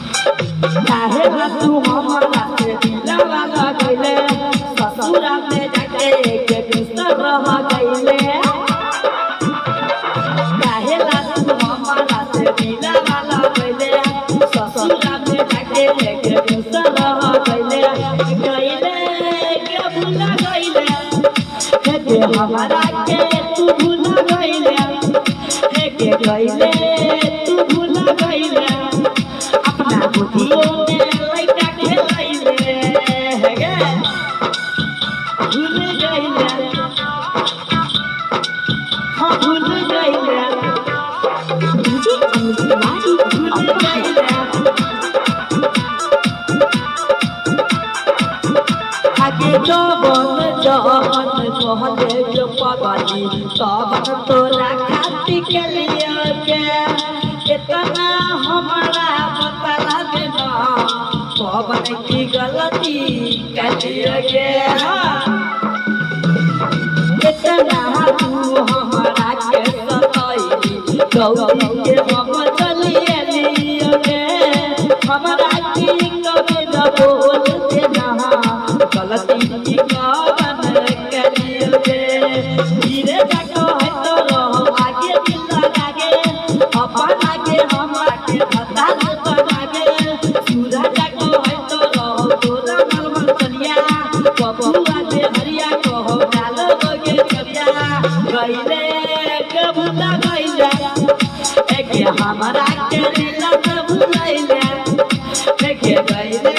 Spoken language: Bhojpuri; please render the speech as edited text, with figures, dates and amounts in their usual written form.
काहे तू हमरा से दिलवा लगैले ससुरा में जाके के बिस्तर रह गइले काहे तू हमरा से दिलवा लगैले ससुरा में जाके के बिस्तर रह गइले के भूला गइले के हमरा के तू भूला गइले के गइले तू भूला गइले अपना बुधियों में लइका खेलैले गे भूल गइले हाँ भूल गइले डीजे अमित तिवारी भूल गइले आगे जवन कहले जो पवाली तब तोरा खाती के लिए के इतना हमारा बता देना पवन की गलती कलिए गे इतना तू हमारा के सताई गौरी के हम चलिए लिए गे हमारा की कभी न बोल देना गलती की कवन कलिए गे धीरे जाको है तो रहो आगे दिल लागे अपन आगे हम आगे बता बनागे सूरज जाको है तो रहो तोरा मलमल चलिया बबुआ दे हरिया कहो डाल बगे चलिया गइले के भूला गइले एक हमारा के दिल से भुलाइले के गइले